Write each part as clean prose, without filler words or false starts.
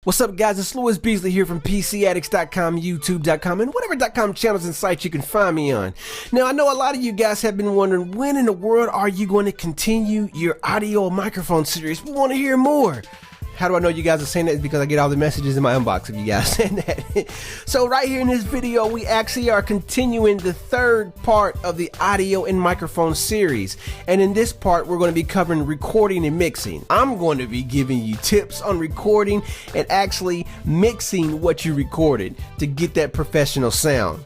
What's up, guys? It's Louis Beasley here from PCAddicts.com, YouTube.com, and whatever.com channels and sites you can find me on. Now, I know a lot of you guys have been wondering, when in the world are you going to continue your audio microphone series? We want to hear more. How do I know you guys are saying that? It's because I get all the messages in my inbox of you guys saying that. So right here in this video, we actually are continuing the third part of the audio and microphone series. And in this part, we're going to be covering recording and mixing. I'm going to be giving you tips on recording and actually mixing what you recorded to get that professional sound.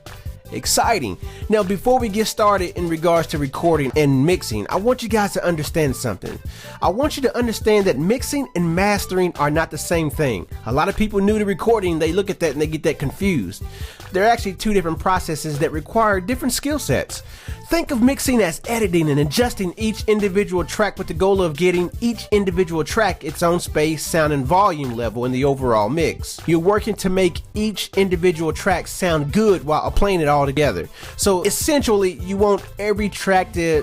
Exciting. Now, before we get started in regards to recording and mixing, I want you guys to understand something. I want you to understand that mixing and mastering are not the same thing. A lot of people new to recording, they look at that and they get that confused. They're actually two different processes that require different skill sets. Think of mixing as editing and adjusting each individual track with the goal of getting each individual track its own space, sound, and volume level in the overall mix. You're working to make each individual track sound good while playing it all together. So essentially, you want every track to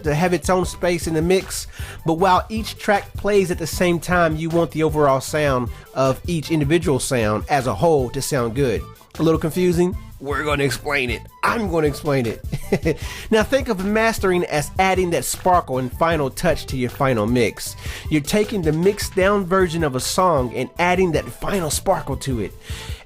have its own space in the mix, but while each track plays at the same time, you want the overall sound of each individual sound as a whole to sound good. A little confusing? We're going to explain it. I'm going to explain it. Now think of mastering as adding that sparkle and final touch to your final mix. You're taking the mixed down version of a song and adding that final sparkle to it.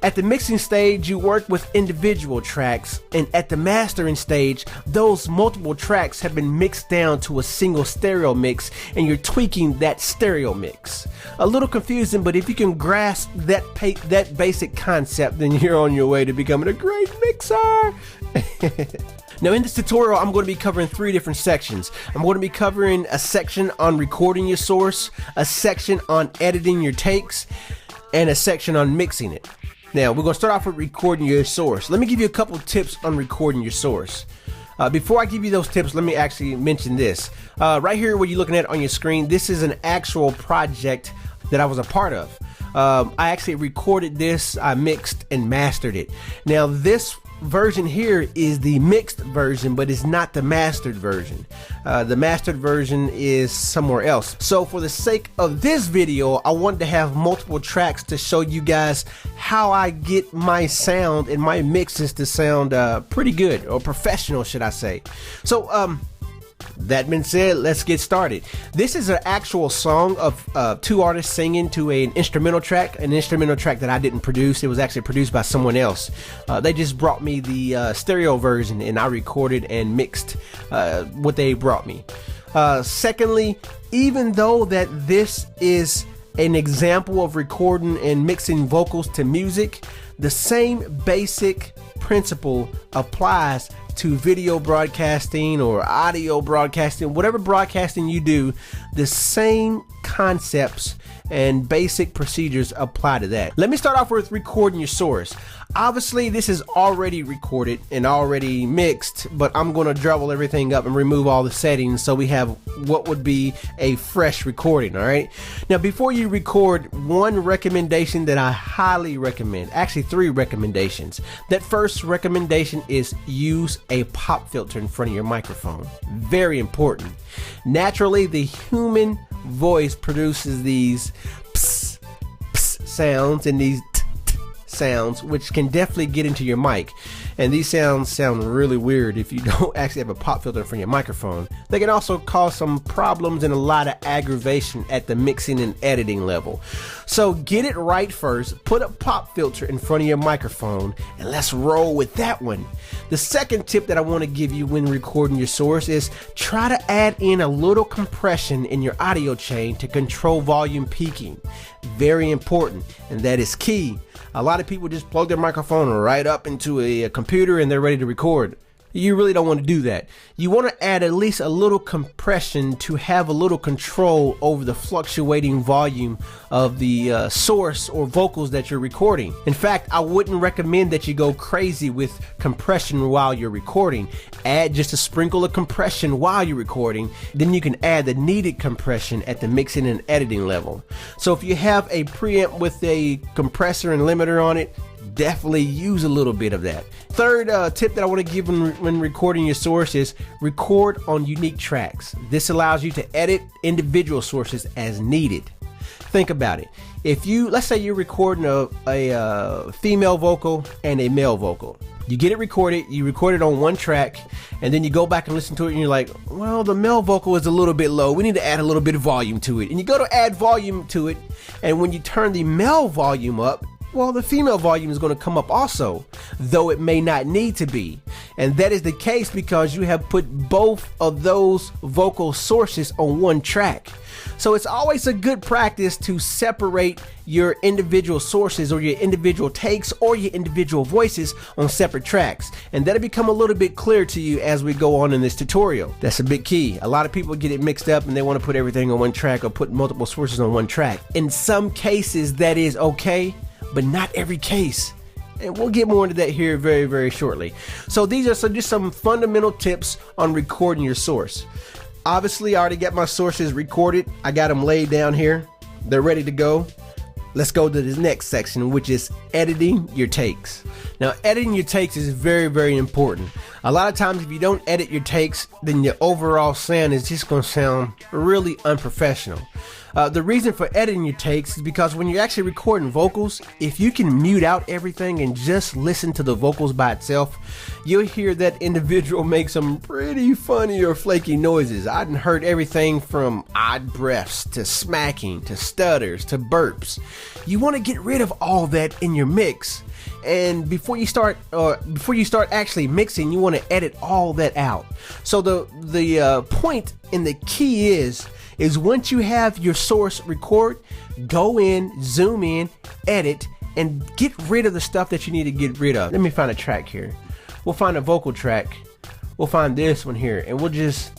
At the mixing stage, you work with individual tracks, and at the mastering stage, those multiple tracks have been mixed down to a single stereo mix, and you're tweaking that stereo mix. A little confusing, but if you can grasp that basic concept, then you're on your way to becoming a great mixer. Now in this tutorial, I'm going to be covering three different sections. I'm going to be covering a section on recording your source, a section on editing your takes, and a section on mixing it. Now we're going to start off with recording your source. Let me give you a couple tips on recording your source. Before I give you those tips, let me actually mention this. Right here, what you're looking at on your screen, this is an actual project that I was a part of. I actually recorded this, I mixed and mastered it. Now this version here is the mixed version, but it's not the mastered version. The mastered version is somewhere else. So for the sake of this video, I wanted to have multiple tracks to show you guys how I get my sound and my mixes to sound pretty good, or professional, should I say. So that being said, let's get started. This is an actual song of two artists singing to an instrumental track that I didn't produce. It was actually produced by someone else. They just brought me the stereo version, and I recorded and mixed what they brought me. Secondly, even though that this is an example of recording and mixing vocals to music, the same basic principle applies to video broadcasting or audio broadcasting. Whatever broadcasting you do, the same concepts and basic procedures apply to that. Let me start off with recording your source. Obviously this is already recorded and already mixed, but I'm going to dribble everything up and remove all the settings so we have what would be a fresh recording. All right, now before you record, one recommendation that I highly recommend, actually three recommendations. That first recommendation is use a pop filter in front of your microphone. Very important. Naturally, the human voice produces these ps, ps sounds and these t, t sounds, which can definitely get into your mic. And these sounds sound really weird if you don't actually have a pop filter in front of your microphone. They can also cause some problems and a lot of aggravation at the mixing and editing level. So get it right first, put a pop filter in front of your microphone, and let's roll with that one. The second tip that I want to give you when recording your source is try to add in a little compression in your audio chain to control volume peaking. Very important, and that is key. A lot of people just plug their microphone right up into a computer and they're ready to record. You really don't want to do that. You want to add at least a little compression to have a little control over the fluctuating volume of the source or vocals that you're recording. In fact, I wouldn't recommend that you go crazy with compression while you're recording. Add just a sprinkle of compression while you're recording, then you can add the needed compression at the mixing and editing level. So if you have a preamp with a compressor and limiter on it, definitely use a little bit of that. Third tip that I want to give when recording your source is record on unique tracks. This allows you to edit individual sources as needed. Think about it. If you, let's say you're recording a female vocal and a male vocal. You get it recorded, you record it on one track, and then you go back and listen to it and you're like, well, the male vocal is a little bit low. We need to add a little bit of volume to it. And you go to add volume to it, and when you turn the male volume up, well, the female volume is going to come up also, though it may not need to be. And that is the case because you have put both of those vocal sources on one track. So it's always a good practice to separate your individual sources or your individual takes or your individual voices on separate tracks. And that'll become a little bit clearer to you as we go on in this tutorial. That's a big key. A lot of people get it mixed up and they want to put everything on one track or put multiple sources on one track. In some cases that is okay, but not every case. And we'll get more into that here very, very shortly. So these are just some fundamental tips on recording your source. Obviously, I already got my sources recorded. I got them laid down here. They're ready to go. Let's go to the next section, which is editing your takes. Now, editing your takes is very, very important. A lot of times, if you don't edit your takes, then your overall sound is just going to sound really unprofessional. The reason for editing your takes is because when you're actually recording vocals, if you can mute out everything and just listen to the vocals by itself, you'll hear that individual make some pretty funny or flaky noises. I've heard everything from odd breaths to smacking to stutters to burps. You want to get rid of all that in your mix. And before you start actually mixing, you want to edit all that out. So the point and the key is once you have your source record, go in, zoom in, edit, and get rid of the stuff that you need to get rid of. Let me find a track here. We'll find a vocal track. We'll find this one here, and we'll just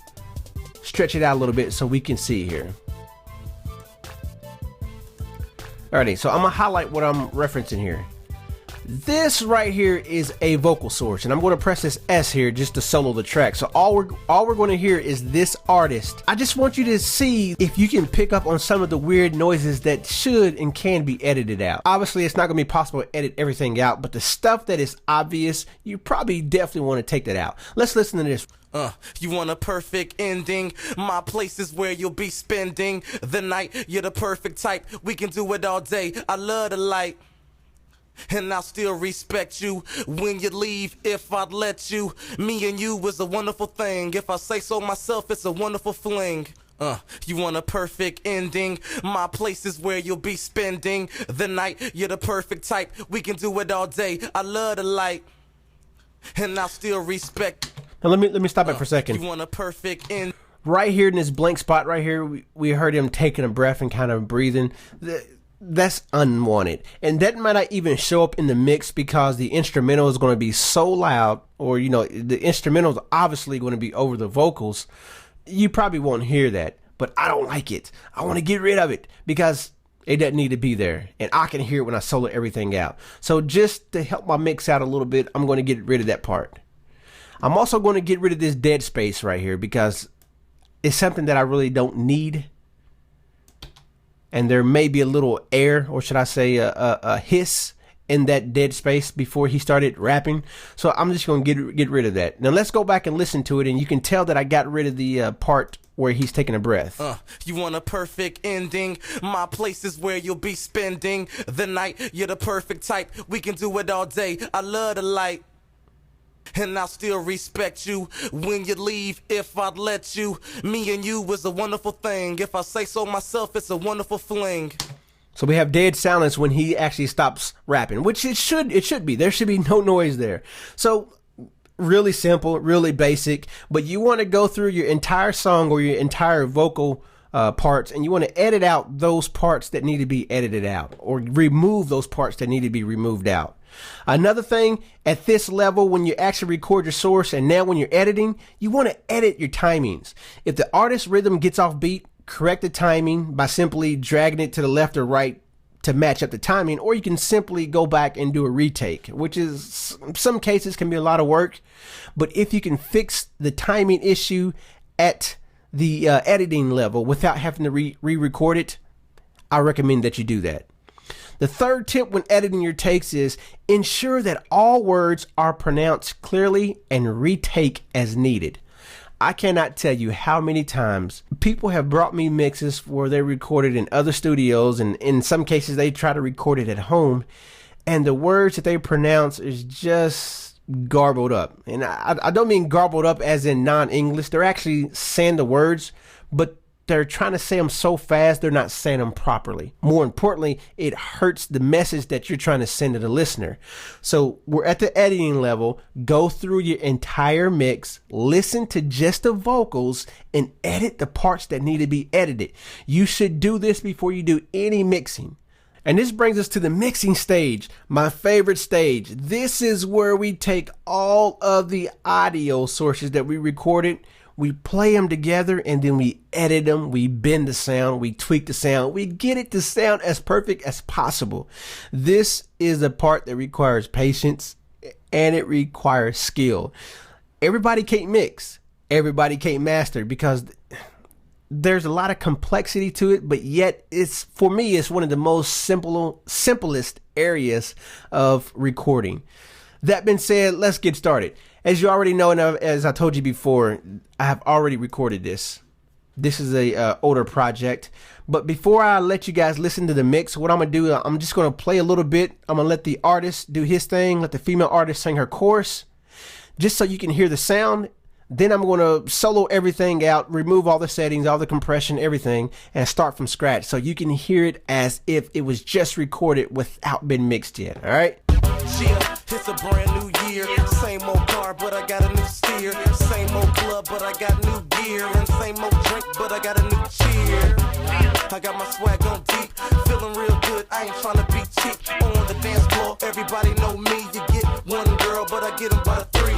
stretch it out a little bit so we can see here. Alrighty, so I'm gonna highlight what I'm referencing here. This right here is a vocal source, and I'm going to press this S here just to solo the track. So all we're going to hear is this artist. I just want you to see if you can pick up on some of the weird noises that should and can be edited out. Obviously, it's not going to be possible to edit everything out, but the stuff that is obvious, you probably definitely want to take that out. Let's listen to this. You want a perfect ending? My place is where you'll be spending the night. You're the perfect type. We can do it all day. I love the light. And I'll still respect you when you leave if I'd let you. Me and you is a wonderful thing. If I say so myself, it's a wonderful fling. You want a perfect ending? My place is where you'll be spending the night. You're the perfect type. We can do it all day. I love the light. And I'll still respect. Now let me stop it for a second. You want a perfect end? Right here in this blank spot right here, we heard him taking a breath and kind of breathing. That's unwanted, and that might not even show up in the mix because the instrumental is going to be so loud, or the instrumental is obviously going to be over the vocals. You probably won't hear that, but I don't like it. I want to get rid of it because it doesn't need to be there, and I can hear it when I solo everything out. So just to help my mix out a little bit, I'm going to get rid of that part. I'm also going to get rid of this dead space right here because it's something that I really don't need. And there may be a little air, or should I say a hiss in that dead space before he started rapping. So I'm just going to get rid of that. Now let's go back and listen to it, and you can tell that I got rid of the part where he's taking a breath. You want a perfect ending? My place is where you'll be spending the night. You're the perfect type. We can do it all day. I love the light. And I'll still respect you when you leave if I'd let you. Me and you is a wonderful thing. If I say so myself, it's a wonderful fling. So we have dead silence when he actually stops rapping, which it should be. There should be no noise there. So really simple, really basic, but you want to go through your entire song or your entire vocal parts, and you want to edit out those parts that need to be edited out, or remove those parts that need to be removed out. Another thing, at this level, when you actually record your source and now when you're editing, you want to edit your timings. If the artist's rhythm gets off beat, correct the timing by simply dragging it to the left or right to match up the timing, or you can simply go back and do a retake, which is, in some cases, can be a lot of work. But if you can fix the timing issue at the editing level without having to re-record it, I recommend that you do that. The third tip when editing your takes is ensure that all words are pronounced clearly and retake as needed. I cannot tell you how many times people have brought me mixes where they recorded in other studios, and in some cases they try to record it at home, and the words that they pronounce is just garbled up. And I don't mean garbled up as in non-English. They're actually saying the words, but they're trying to say them so fast they're not saying them properly. More importantly, it hurts the message that you're trying to send to the listener. So we're at the editing level. Go through your entire mix, listen to just the vocals, and edit the parts that need to be edited. You should do this before you do any mixing. And this brings us to the mixing stage, my favorite stage. This is where we take all of the audio sources that we recorded, we play them together, and then we edit them. We bend the sound, we tweak the sound, we get it to sound as perfect as possible. This is the part that requires patience and it requires skill. Everybody can't mix, everybody can't master, because there's a lot of complexity to it, but yet it's, for me, it's one of the most simplest areas of recording. That being said, let's get started. As you already know, and as I told you before, I have already recorded this. This is a older project. But before I let you guys listen to the mix, what I'm going to do, I'm just going to play a little bit. I'm going to let the artist do his thing, let the female artist sing her chorus, just so you can hear the sound. Then I'm going to solo everything out, remove all the settings, all the compression, everything, and start from scratch so you can hear it as if it was just recorded without being mixed yet. All right? Yeah, it's a brand new year. Same old car, but I got a new steer. Same old club, but I got new gear. And same old drink, but I got a new cheer. I got my swag on deep, feeling real good. I ain't trying to be cheap. On the dance floor, everybody know me. You get one girl, but I get them by the three.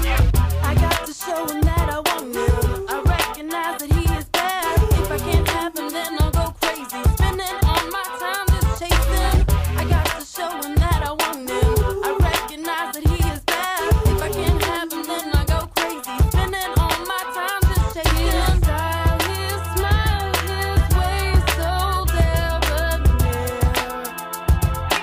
I got to show him that I want him. I recognize that he is bad. If I can't have him, then I'll go crazy. Spending all my time just chasing. I got to show him that I want him. I recognize that he is bad. If I can't have him, then I go crazy. Spending all my time just chasing. His style, his smile, his ways so debonair.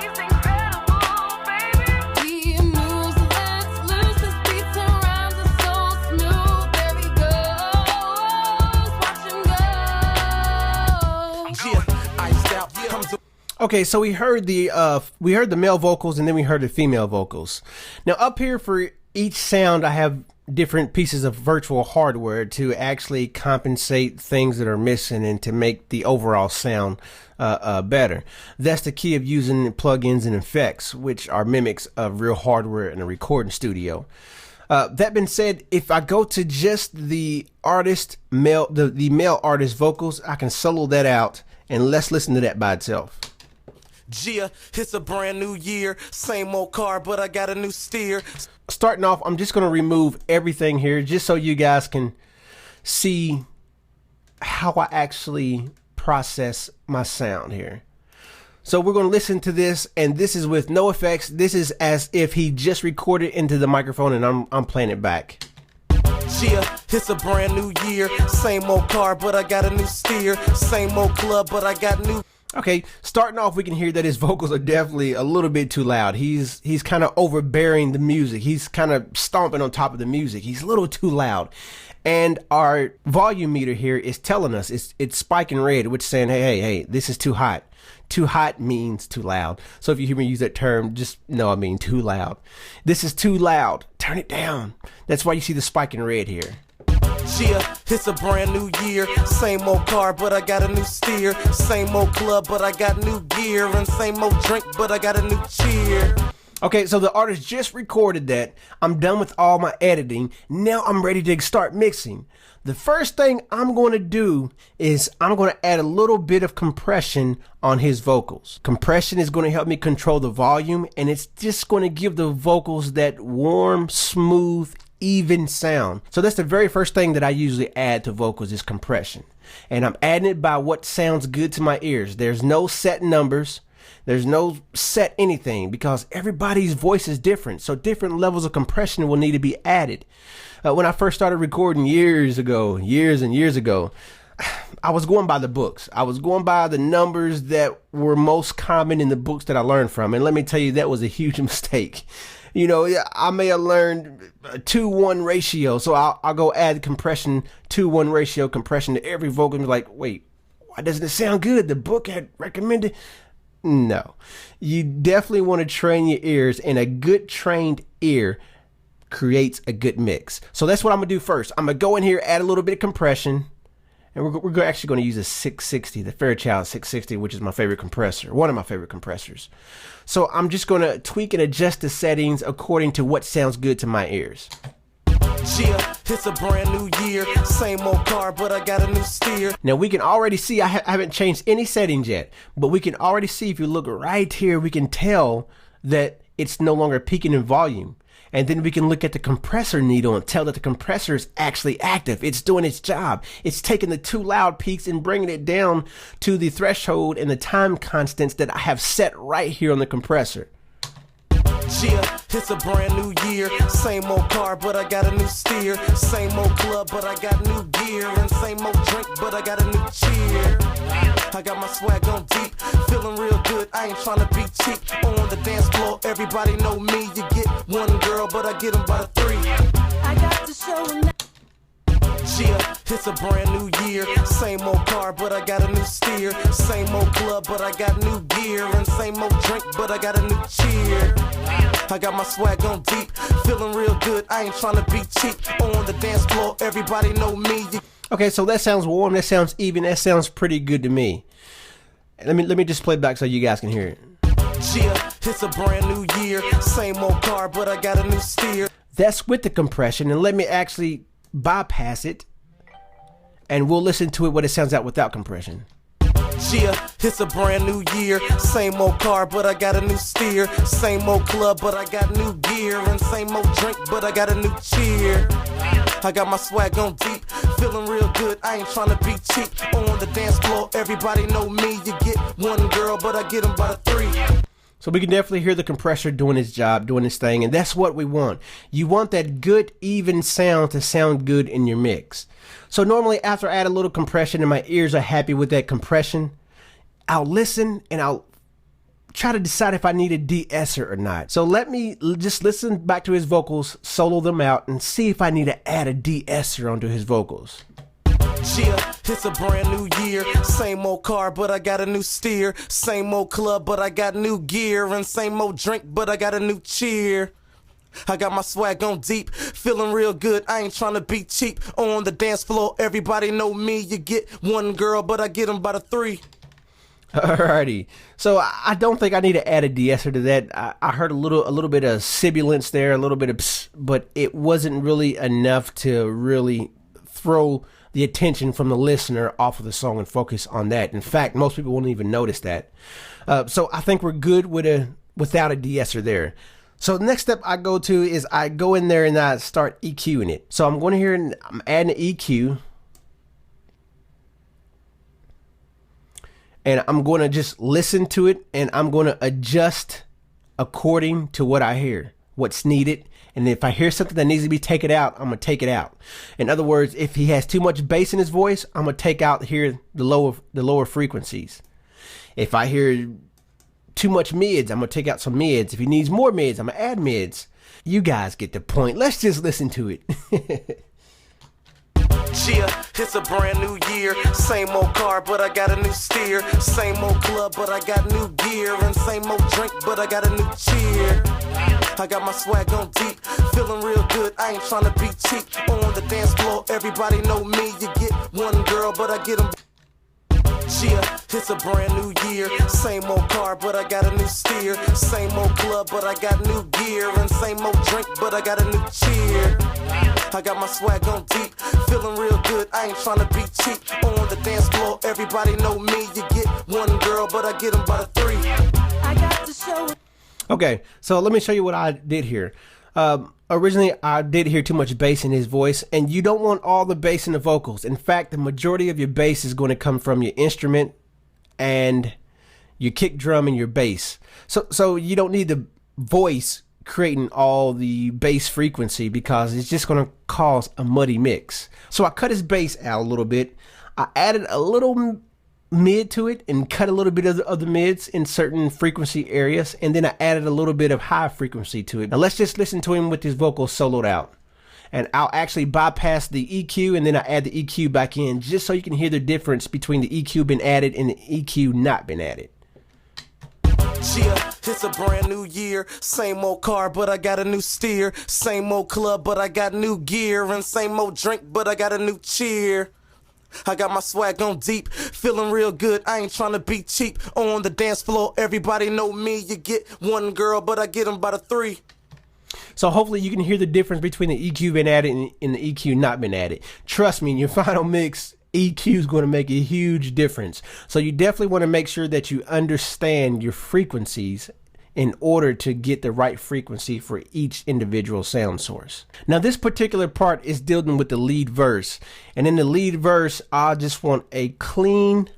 He's incredible, baby. He moves, lets loose, his beats around us so smooth. There he goes, watch him go. Yeah, iced out. Comes the Okay, so we heard the male vocals, and then we heard the female vocals. Now up here for each sound, I have different pieces of virtual hardware to actually compensate things that are missing and to make the overall sound better. That's the key of using plugins and effects, which are mimics of real hardware in a recording studio. That being said, if I go to just the male artist vocals, I can solo that out, and let's listen to that by itself. Gia, it's a brand new year. Same old car, but I got a new steer. Starting off, I'm just going to remove everything here just so you guys can see how I actually process my sound here. So we're going to listen to this, and this is with no effects. This is as if he just recorded into the microphone, and I'm playing it back. Yeah, it's a brand new year. Same old car, but I got a new steer. Same old club, but I got new. Okay, starting off, we can hear that his vocals are definitely a little bit too loud. He's kind of overbearing the music. He's kind of stomping on top of the music. He's a little too loud. And our volume meter here is telling us it's spiking red, which is saying, hey, this is too hot. Too hot means too loud. So if you hear me use that term, just know I mean too loud. This is too loud. Turn it down. That's why you see the spike in red here. Yeah, it's a brand new year. Same old car, but I got a new steer. Same old club, but I got new gear. And same old drink, but I got a new cheer. Okay, so the artist just recorded that. I'm done with all my editing. Now I'm ready to start mixing. The first thing I'm going to do is I'm going to add a little bit of compression on his vocals. Compression is going to help me control the volume, and it's just going to give the vocals that warm, smooth, even sound. So that's the very first thing that I usually add to vocals is compression. And I'm adding it by what sounds good to my ears. There's no set numbers. There's no set anything because everybody's voice is different. So different levels of compression will need to be added. When I first started recording years and years ago, I was going by the books. I was going by the numbers that were most common in the books that I learned from. And let me tell you, that was a huge mistake. You know, yeah, I may have learned a 2-1 ratio, so I'll go add compression, 2-1 ratio compression to every vocal and be like, wait, why doesn't it sound good? The book had recommended. No, you definitely want to train your ears, and a good trained ear creates a good mix. So that's what I'm gonna do first. I'm gonna go in here, add a little bit of compression, and we're actually going to use a 660, the Fairchild 660, which is my favorite compressor, one of my favorite compressors. So I'm just going to tweak and adjust the settings according to what sounds good to my ears. Yeah, it's a brand new year, same old car, but I got a new steer. Now we can already see I haven't changed any settings yet, but we can already see, if you look right here, we can tell that it's no longer peaking in volume. And then we can look at the compressor needle and tell that the compressor is actually active. It's doing its job. It's taking the 2 loud peaks and bringing it down to the threshold and the time constants that I have set right here on the compressor. Yeah, it's a brand new year, same old car, but I got a new steer. Same old club, but I got new gear. And same old drink, but I got a new cheer. I got my swag on deep, feeling real good, I ain't tryna be cheap. On the dance floor, everybody know me. You get one girl, but I get them by the 3. I got to show them that. Yeah, it's a brand new year, same old car, but I got a new steer. Same old club, but I got new gear. And same old drink, but I got a new cheer. I got my swag on deep, feeling real good, I ain't tryna be cheap. On the dance floor, everybody know me. Okay, so that sounds warm, that sounds even, that sounds pretty good to me. Let me just play back so you guys can hear it. Yeah, it's a brand new year, same old car, but I got a new steer. That's with the compression, and let me actually bypass it, and we'll listen to it what it sounds out without compression. Yeah, it's a brand new year, same old car, but I got a new steer. Same old club, but I got new gear. And same old drink, but I got a new cheer. I got my swag on deep, feeling real good, I ain't tryna be cheap. On the dance floor, everybody know me. You get one girl, but I get them by the 3. So we can definitely hear the compressor doing its job, doing its thing, and that's what we want. You want that good, even sound to sound good in your mix. So normally after I add a little compression and my ears are happy with that compression, I'll listen and I'll try to decide if I need a de-esser or not. So let me just listen back to his vocals, solo them out, and see if I need to add a de-esser onto his vocals. Yeah, it's a brand new year, same old car, but I got a new steer. Same old club, but I got new gear. And same old drink, but I got a new cheer. I got my swag on deep, feeling real good, I ain't tryna be cheap. On the dance floor, everybody know me. You get one girl, but I get them by the 3. Alrighty, so I don't think I need to add a de-esser to that. I heard a little bit of sibilance there, a little bit of psst, but it wasn't really enough to really throw the attention from the listener off of the song and focus on that. In fact, most people won't even notice that. So I think we're good without a de-esser there. So the next step I go to is I go in there and I start EQing it. So I'm going here and I'm adding an EQ. And I'm going to just listen to it and I'm going to adjust according to what I hear, what's needed. And if I hear something that needs to be taken out, I'm going to take it out. In other words, if he has too much bass in his voice, I'm going to take out here the lower frequencies. If I hear too much mids, I'm going to take out some mids. If he needs more mids, I'm going to add mids. You guys get the point. Let's just listen to it. Yeah, it's a brand new year, same old car, but I got a new steer. Same old club, but I got new gear. And same old drink, but I got a new cheer. I got my swag on deep, feeling real good, I ain't tryna be cheap. On the dance floor, everybody know me. You get one girl, but I get them. Yeah, it's a brand new year, same old car, but I got a new steer. Same old club, but I got new gear. And same old drink, but I got a new cheer. I got my swag on deep, feeling real good, I ain't tryna be cheap. On the dance floor, everybody know me. You get one girl, but I get them by the 3. I got to show it. Okay, so let me show you what I did here. Originally, I did hear too much bass in his voice, and you don't want all the bass in the vocals. In fact, the majority of your bass is going to come from your instrument and your kick drum and your bass. So you don't need the voice creating all the bass frequency because it's just going to cause a muddy mix. So I cut his bass out a little bit. I added a little mid to it and cut a little bit of the mids in certain frequency areas, and then I added a little bit of high frequency to it. Now let's just listen to him with his vocals soloed out. And I'll actually bypass the EQ, and then I add the EQ back in, just so you can hear the difference between the EQ been added and the EQ not been added. Yeah, it's a brand new year. Same old car, but I got a new steer. Same old club, but I got new gear. And same old drink, but I got a new cheer. I got my swag on deep, feeling real good. I ain't trying to be cheap. On the dance floor, everybody know me. You get one girl, but I get them by the three. So hopefully you can hear the difference between the EQ been added and the EQ not been added. Trust me, in your final mix, EQ is going to make a huge difference. So you definitely want to make sure that you understand your frequencies in order to get the right frequency for each individual sound source. Now this particular part is dealing with the lead verse. And in the lead verse, I just want a clean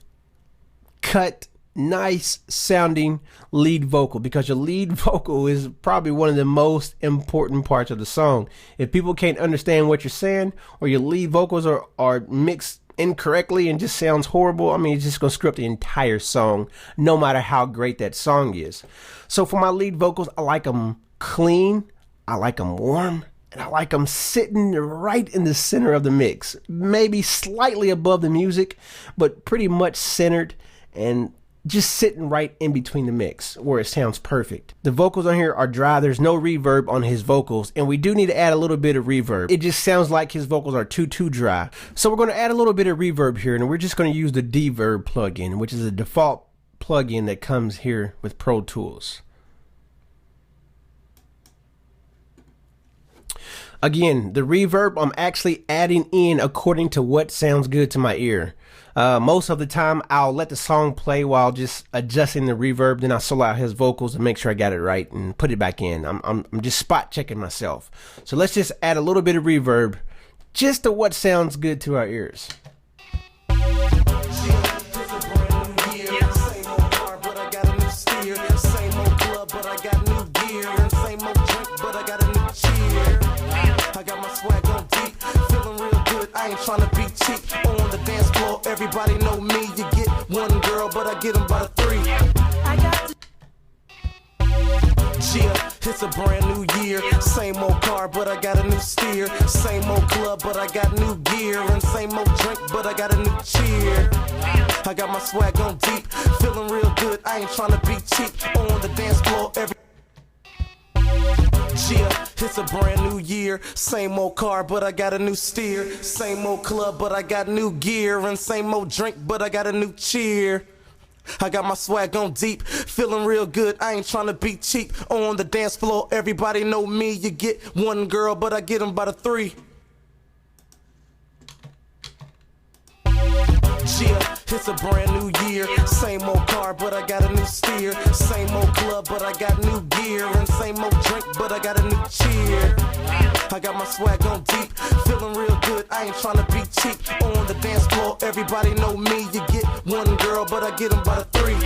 cut, nice sounding lead vocal, because your lead vocal is probably one of the most important parts of the song. If people can't understand what you're saying, or your lead vocals are mixed incorrectly and just sounds horrible, I mean, it's just gonna screw up the entire song, no matter how great that song is. So for my lead vocals, I like them clean, I like them warm, and I like them sitting right in the center of the mix, maybe slightly above the music, but pretty much centered and just sitting right in between the mix where it sounds perfect. The vocals on here are dry. There's no reverb on his vocals, and we do need to add a little bit of reverb. It just sounds like his vocals are too dry. So we're going to add a little bit of reverb here, and we're just going to use the Deverb plugin, which is a default plugin that comes here with Pro Tools. Again, the reverb I'm actually adding in according to what sounds good to my ear. Most of the time I'll let the song play while just adjusting the reverb, then I'll solo out his vocals and make sure I got it right and put it back in. I'm just spot checking myself. So let's just add a little bit of reverb just to what sounds good to our ears. Trying to be cheap on the dance floor. Everybody know me. You get one girl, but I get them by the three. I got to Yeah, it's a brand new year. Same old car, but I got a new steer. Same old club, but I got new gear. And same old drink, but I got a new cheer. I got my swag on deep, feeling real good. I ain't trying to be cheap on the dance floor. Yeah, it's a brand new year. Same old car, but I got a new steer. Same old club, but I got new gear. And same old drink, but I got a new cheer. I got my swag on deep, feeling real good. I ain't trying to be cheap on the dance floor. Everybody know me. You get one girl, but I get them by the three. Yeah, it's a brand new year. Same old car, but I got a new steer. Same old club, but I got new gear. And same old drink, but I got a new cheer. I got my swag on deep, feeling real good. I ain't trying to be cheap on the dance floor. Everybody know me. You get one girl, but I get them by the three.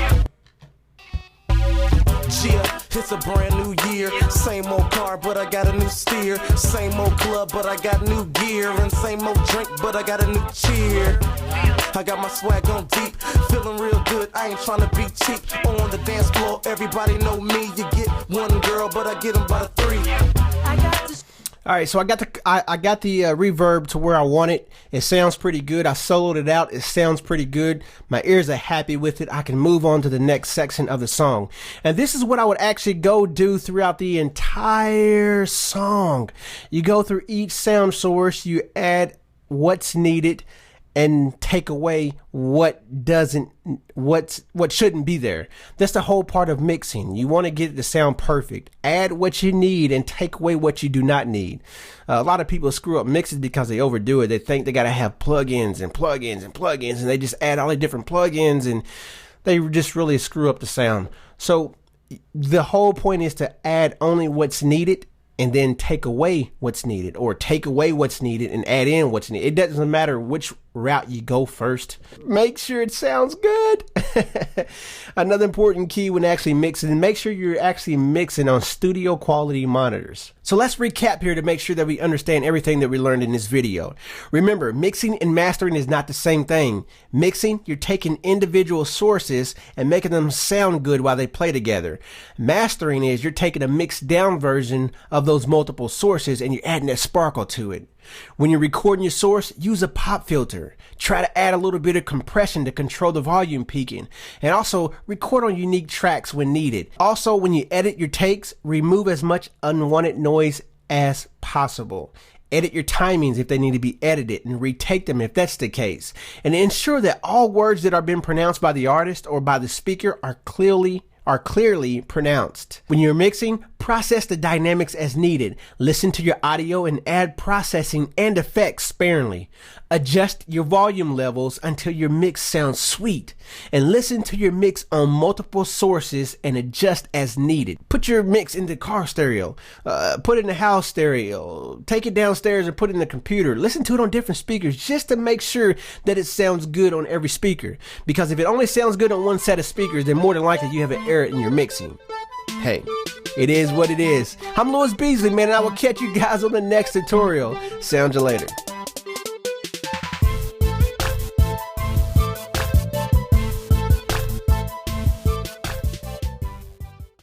Yeah, it's a brand new year. Same old car, but I got a new steer. Same old club, but I got new gear. And same old drink, but I got a new cheer. I got my swag on deep, feeling real good. I ain't trying to be cheap on the dance floor. Everybody know me. You get one girl, but I get them by the three. I got to All right, so I got the reverb to where I want it. It sounds pretty good. I soloed it out. It sounds pretty good. My ears are happy with it. I can move on to the next section of the song. And this is what I would actually go do throughout the entire song. You go through each sound source, you add what's needed and take away what shouldn't be there. That's the whole part of mixing. You want to get it to sound perfect. Add what you need and take away what you do not need. A lot of people screw up mixes because they overdo it. They think they got to have plugins and plugins and plugins, and they just add all the different plugins, and they just really screw up the sound. So the whole point is to add only what's needed and then take away what's needed, or take away what's needed and add in what's needed. It doesn't matter which route you go first. Make sure it sounds good. Another important key when actually mixing, make sure you're actually mixing on studio quality monitors. So let's recap here to make sure that we understand everything that we learned in this video. Remember, mixing and mastering is not the same thing. Mixing, you're taking individual sources and making them sound good while they play together. Mastering is you're taking a mixed down version of those multiple sources and you're adding that sparkle to it. When you're recording your source, use a pop filter. Try to add a little bit of compression to control the volume peaking. And also, record on unique tracks when needed. Also, when you edit your takes, remove as much unwanted noise as possible. Edit your timings if they need to be edited and retake them if that's the case. And ensure that all words that are being pronounced by the artist or by the speaker are clearly pronounced. When you're mixing, process the dynamics as needed. Listen to your audio and add processing and effects sparingly. Adjust your volume levels until your mix sounds sweet. And listen to your mix on multiple sources and adjust as needed. Put your mix in the car stereo. Put it in the house stereo. Take it downstairs and put it in the computer. Listen to it on different speakers just to make sure that it sounds good on every speaker. Because if it only sounds good on one set of speakers, then more than likely you have an error in your mixing. Hey, it is what it is. I'm Beasley, man, and I will catch you guys on the next tutorial. Sound you later.